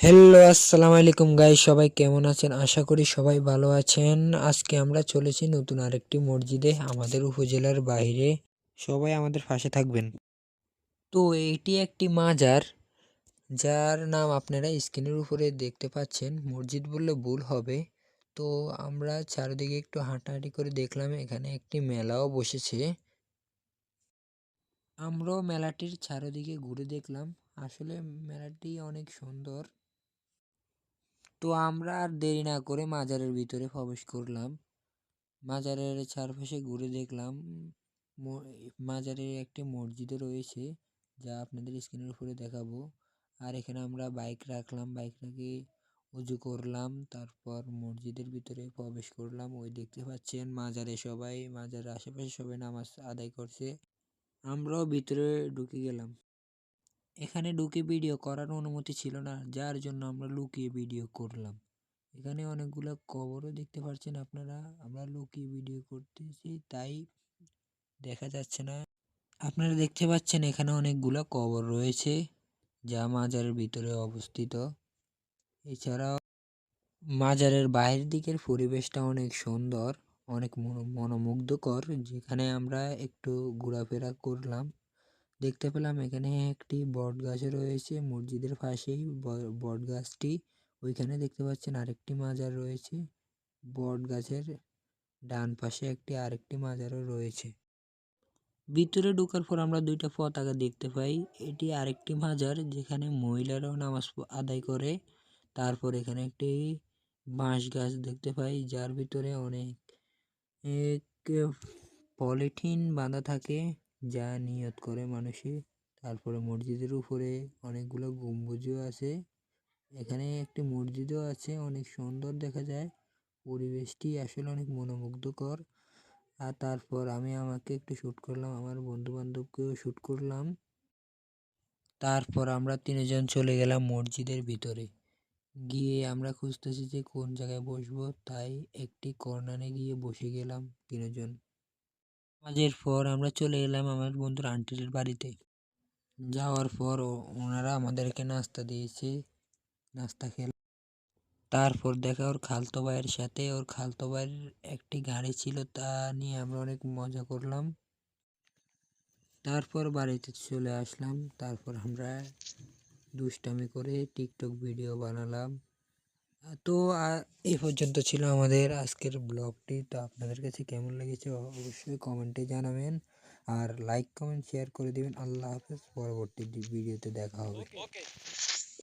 Hello, আসসালামু আলাইকুম guys, সবাই কেমন আছেন? আশা করি সবাই ভালো আছেন। আজকে আমরা চলেছি নতুন আরেকটি মসজিদে আমাদের উপজেলার বাইরে। সবাই আমাদের পাশে থাকবেন। তো এটি একটি মাজার, যার নাম আপনারা স্ক্রিনের উপরে দেখতে পাচ্ছেন। মসজিদ বললে ভুল হবে। তো আমরা চারিদিকে একটু হাঁটাহাঁটি করে দেখলাম এখানে একটি মেলাও বসেছে। আমরাও মেলাটির চারিদিকে ঘুরে দেখলাম। আসলে মেলাটি অনেক সুন্দর। তো আমরা আর দেরি না করে মাজারের ভিতরে প্রবেশ করলাম। মাজারের চারপাশে ঘুরে দেখলাম। মাজারে একটি মসজিদও রয়েছে, যা আপনাদের স্ক্রিনের উপরে দেখাবো। আর এখানে আমরা বাইক রাখলাম, বাইক রেখে উজু করলাম, তারপর মসজিদের ভিতরে প্রবেশ করলাম। ওই দেখতে পাচ্ছেন মাজারের আশেপাশে সবাই নামাজ আদায় করছে। আমরাও ভিতরে ঢুকে গেলাম। এখানে ঢুকে ভিডিও করার অনুমতি ছিল না, যার জন্য আমরা লুকিয়ে ভিডিও করলাম। এখানে অনেকগুলো কবরও দেখতে পাচ্ছেন আপনারা। আমরা লুকিয়ে ভিডিও করতেছি তাই দেখা যাচ্ছে না। আপনারা দেখতে পাচ্ছেন এখানে অনেকগুলো কবর রয়েছে, যা মাজারের ভিতরে অবস্থিত। এছাড়াও মাজারের বাইরের দিকের পরিবেশটা অনেক সুন্দর, অনেক মনোমুগ্ধকর। যেখানে আমরা একটু ঘোরাফেরা করলাম, দেখতে পেলাম এখানে একটি বট গাছ রয়েছে মসজিদের পাশেই। বট গাছটি ওইখানে দেখতে পাচ্ছেন আরেকটি মাজার রয়েছে। বট গাছের ডান পাশে আরেকটি মাজারও রয়েছে। ভিতরে ঢোকার পর আমরা দুইটা পতাকা দেখতে পাই। এটি আরেকটি মাজার, যেখানে মহিলারাও নামাজ আদায় করে। তারপর এখানে একটি বাঁশ গাছ দেখতে পাই, যার ভিতরে অনেক পলিথিন বাঁধা থাকে, যা নিয়ত করে মানুষে। তারপরে মসজিদের উপরে অনেকগুলো গম্বুজও আছে। এখানে একটি মসজিদও আছে, অনেক সুন্দর দেখা যায়। পরিবেশটি আসলে অনেক মনোমুগ্ধকর। আর তারপর আমি আমাকে একটু শ্যুট করলাম, আমার বন্ধু বান্ধবকেও শ্যুট করলাম। তারপর আমরা তিনজন চলে গেলাম মসজিদের ভিতরে। গিয়ে আমরা খুঁজতেছি যে কোন জায়গায় বসবো, তাই একটি কর্নারে গিয়ে বসে গেলাম তিনজন। নামাজের পর আমরা চলে এলাম আমার বন্ধুর আন্টির বাড়িতে। যাওয়ার পর ওনারা আমাদেরকে নাস্তা দিয়েছে, নাস্তা খেলাম। তারপর দেখা ওর খালতো ভাইয়ের সাথে। ওর খালতো ভাইয়ের একটি গাড়ি ছিল, তা নিয়ে আমরা অনেক মজা করলাম। তারপর বাড়িতে চলে আসলাম। তারপর আমরা দুষ্টামি করে টিকটক ভিডিও বানালাম। তো এই পর্যন্ত ছিল আমাদের আজকের ব্লগটি। তো আপনাদের কাছে কেমন লেগেছে অবশ্যই কমেন্টে জানাবেন, আর লাইক কমেন্ট শেয়ার করে দিবেন। আল্লাহ হাফেজ, পরবর্তী ভিডিওতে দেখা হবে।